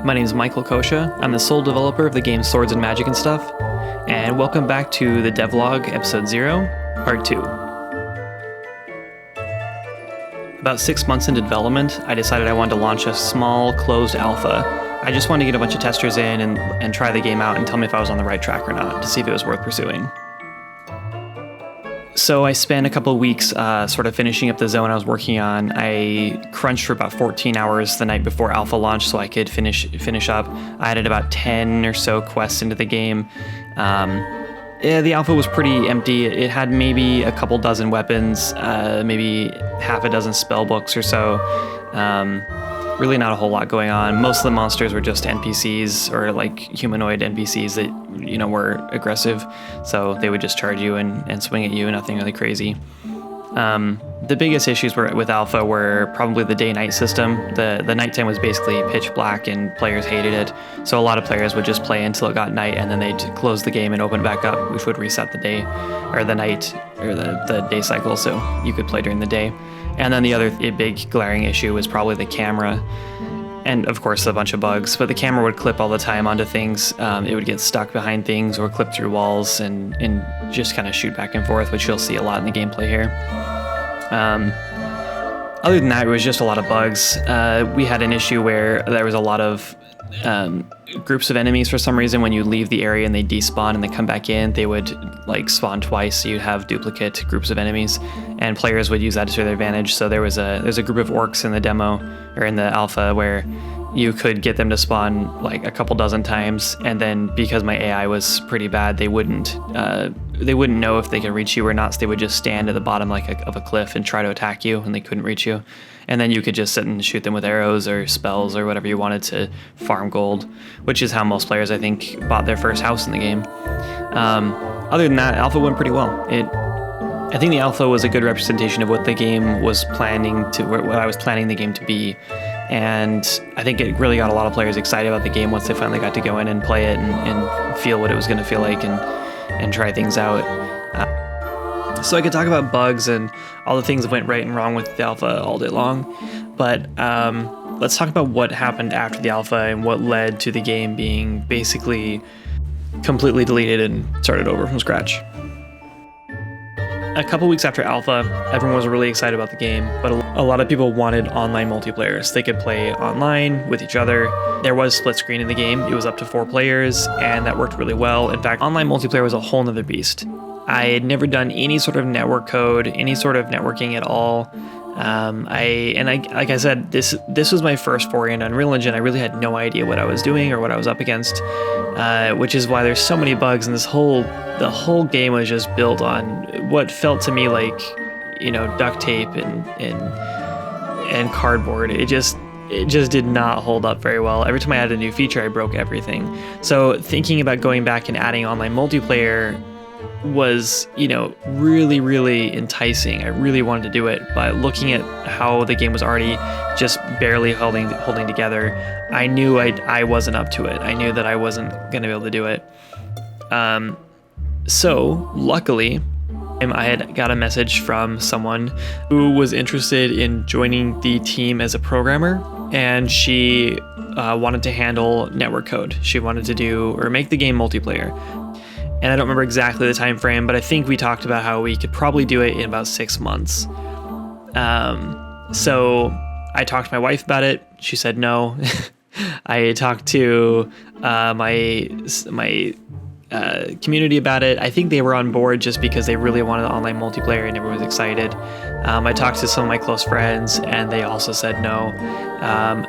My name is Michael Kosha. I'm the sole developer of the game Swords and Magic and Stuff, and welcome back to the Devlog Episode 0, Part 2. About 6 months into development, I decided I wanted to launch a small, closed alpha. I just wanted to get a bunch of testers in and try the game out and tell me if I was on the right track or not, to see if it was worth pursuing. So I spent a couple of weeks sort of finishing up the zone I was working on. I crunched for about 14 hours the night before alpha launched so I could finish up. I added about 10 or so quests into the game. The alpha was pretty empty. It had maybe a couple dozen weapons, maybe half a dozen spell books or so. Really not a whole lot going on. Most of the monsters were just NPCs or like humanoid NPCs that, were aggressive. So they would just charge you and swing at you, nothing really crazy. The biggest issues with alpha were probably the day-night system. The nighttime was basically pitch black and players hated it. So a lot of players would just play until it got night and then they'd close the game and open it back up, which would reset the day or the night or the day cycle so you could play during the day. And then the other big glaring issue was probably the camera. And of course a bunch of bugs, but the camera would clip all the time onto things. It would get stuck behind things or clip through walls and just kind of shoot back and forth, which you'll see a lot in the gameplay here. Other than that, it was just a lot of bugs. We had an issue where there was a lot of groups of enemies for some reason. When you leave the area and they despawn and they come back in, they would spawn twice, so you'd have duplicate groups of enemies, and players would use that to their advantage. So there's a group of orcs in the demo or in the alpha where you could get them to spawn a couple dozen times, and then because my AI was pretty bad, they wouldn't know if they could reach you or not, so they would just stand at the bottom of a cliff and try to attack you, and they couldn't reach you. And then you could just sit and shoot them with arrows or spells or whatever you wanted to farm gold, which is how most players, I think, bought their first house in the game. Other than that, alpha went pretty well. I think the alpha was a good representation of what the game was what I was planning the game to be. And I think it really got a lot of players excited about the game once they finally got to go in and play it and feel what it was going to feel like and try things out. So I could talk about bugs and all the things that went right and wrong with the alpha all day long, but let's talk about what happened after the alpha and what led to the game being basically completely deleted and started over from scratch. A couple weeks after alpha, everyone was really excited about the game, but a lot of people wanted online multiplayer so they could play online with each other. There was split screen in the game. It was up to 4 players, and that worked really well. In fact, online multiplayer was a whole nother beast. I had never done any sort of network code, any sort of networking at all. Like I said, this was my first foray into Unreal Engine. I really had no idea what I was doing or what I was up against, which is why there's so many bugs, and the whole game was just built on what felt to me like, duct tape and cardboard. It just did not hold up very well. Every time I added a new feature, I broke everything. So thinking about going back and adding online multiplayer was, really, really enticing. I really wanted to do it, but looking at how the game was already just barely holding together, I knew I wasn't up to it. I knew that I wasn't going to be able to do it. So luckily, I had got a message from someone who was interested in joining the team as a programmer, and she wanted to handle network code. She wanted to make the game multiplayer. And I don't remember exactly the time frame, but I think we talked about how we could probably do it in about 6 months. So I talked to my wife about it. She said no. I talked to my community about it. I think they were on board just because they really wanted online multiplayer and everyone was excited. I talked to some of my close friends and they also said no.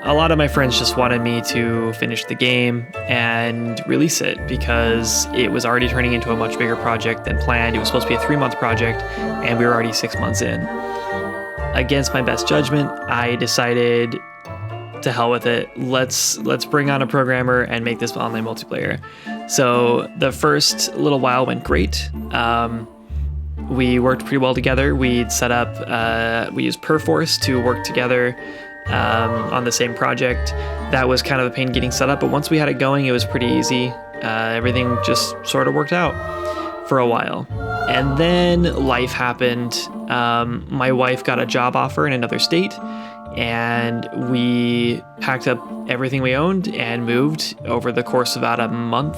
A lot of my friends just wanted me to finish the game and release it because it was already turning into a much bigger project than planned. It was supposed to be a 3-month project and we were already 6 months in. Against my best judgment, I decided to hell with it. Let's bring on a programmer and make this online multiplayer. So the first little while went great. We worked pretty well together. We'd set up, we used Perforce to work together on the same project. That was kind of a pain getting set up, but once we had it going, it was pretty easy. Everything just sort of worked out for a while. And then life happened. My wife got a job offer in another state, and we packed up everything we owned and moved over the course of about a month,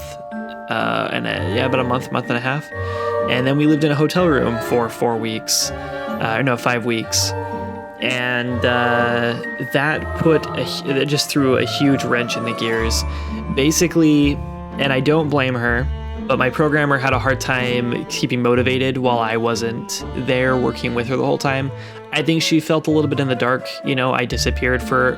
about a month and a half. And then we lived in a hotel room for 5 weeks. And that just threw a huge wrench in the gears. Basically, and I don't blame her, but my programmer had a hard time keeping motivated while I wasn't there working with her the whole time. I think she felt a little bit in the dark. I disappeared for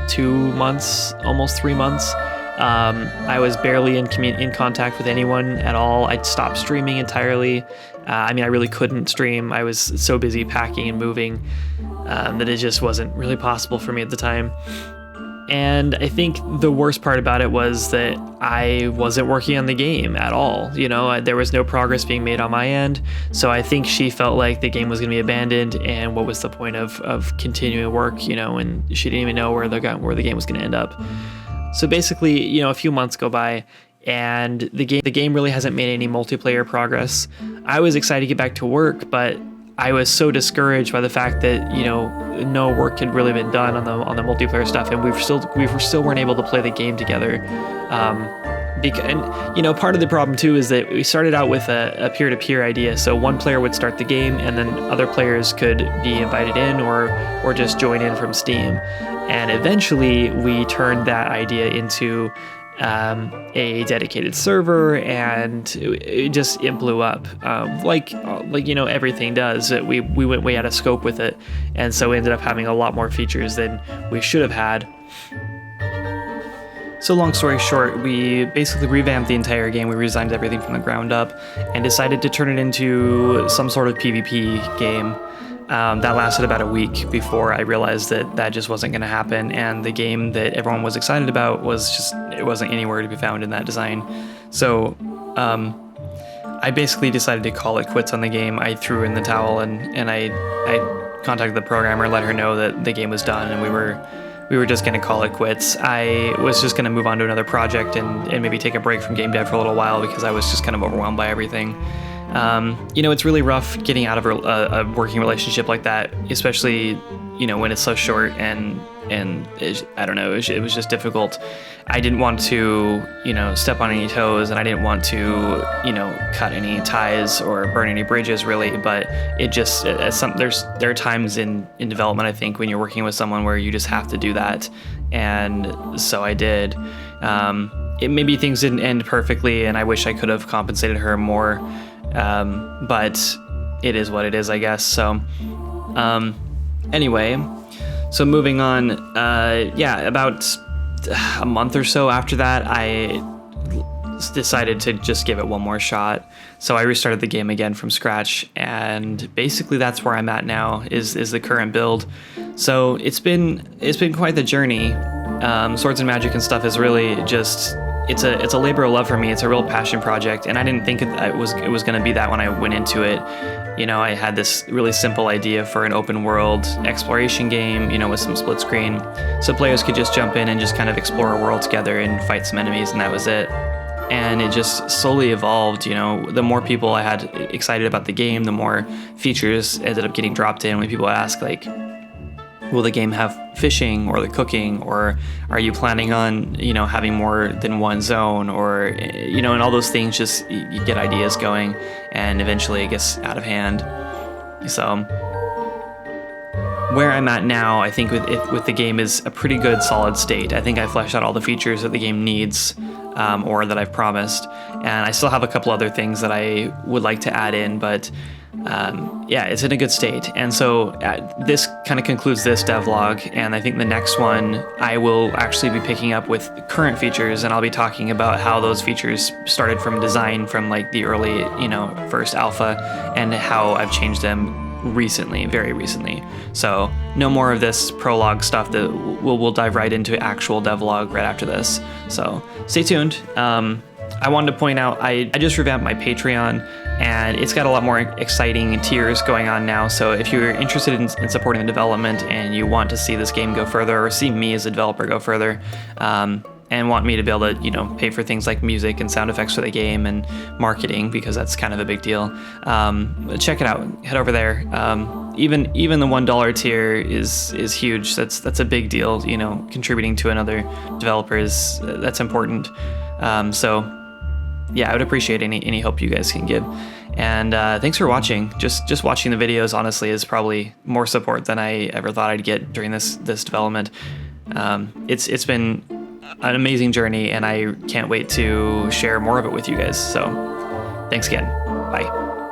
2 months, almost 3 months. I was barely in contact with anyone at all. I'd stopped streaming entirely. I really couldn't stream. I was so busy packing and moving that it just wasn't really possible for me at the time. And I think the worst part about it was that I wasn't working on the game at all. There was no progress being made on my end. So I think she felt like the game was going to be abandoned, and what was the point of continuing work, and she didn't even know where the game was going to end up. So basically, a few months go by, and the game really hasn't made any multiplayer progress. I was excited to get back to work, but I was so discouraged by the fact that no work had really been done on the multiplayer stuff, and we still weren't able to play the game together. Part of the problem too is that we started out with a peer-to-peer idea. So one player would start the game, and then other players could be invited in or just join in from Steam. And eventually we turned that idea into a dedicated server, and it blew up, like everything does. We went way out of scope with it, and so we ended up having a lot more features than we should have had. So long story short, we basically revamped the entire game. We redesigned everything from the ground up and decided to turn it into some sort of PvP game. That lasted about a week before I realized that just wasn't going to happen, and the game that everyone was excited about it wasn't anywhere to be found in that design. So I basically decided to call it quits on the game. I threw in the towel, and I contacted the programmer, let her know that the game was done, and we were just going to call it quits. I was just going to move on to another project and maybe take a break from game dev for a little while, because I was just kind of overwhelmed by everything. It's really rough getting out of a working relationship like that, especially, when it's so short, and I don't know, it was just difficult. I didn't want to, step on any toes, and I didn't want to, cut any ties or burn any bridges really, but it just, there are times in development, I think, when you're working with someone where you just have to do that, and so I did. Maybe things didn't end perfectly, and I wish I could have compensated her more. But it is what it is, I guess. So, anyway, so moving on, about a month or so after that, I decided to just give it one more shot. So I restarted the game again from scratch, and basically that's where I'm at now, is the current build. So it's been quite the journey. Swords and Magic and stuff is really just, it's a labor of love for me. It's a real passion project, and I didn't think it was going to be that when I went into it. I had this really simple idea for an open world exploration game, with some split screen, so players could just jump in and just kind of explore a world together and fight some enemies, and that was it. And it just slowly evolved. The more people I had excited about the game, the more features ended up getting dropped in. When people ask, like, will the game have fishing or the cooking, or are you planning on, having more than one zone, or, and all those things, just you get ideas going, and eventually it gets out of hand. So where I'm at now, I think with the game is a pretty good solid state. I think I fleshed out all the features that the game needs, or that I've promised, and I still have a couple other things that I would like to add in, but it's in a good state. And so this kind of concludes this devlog, and I think the next one I will actually be picking up with current features, and I'll be talking about how those features started from design, from like the early, first alpha, and how I've changed them recently, very recently. So no more of this prologue stuff. That we'll dive right into actual devlog right after this. So stay tuned. I wanted to point out, I just revamped my Patreon, and it's got a lot more exciting tiers going on now. So if you're interested in supporting the development and you want to see this game go further, or see me as a developer go further, and want me to be able to, pay for things like music and sound effects for the game and marketing, because that's kind of a big deal, check it out. Head over there. Even the $1 tier is huge. That's a big deal. Contributing to another developer that's important. So yeah, I would appreciate any help you guys can give. And thanks for watching. Just watching the videos, honestly, is probably more support than I ever thought I'd get during this development. It's been an amazing journey, and I can't wait to share more of it with you guys. So thanks again. Bye.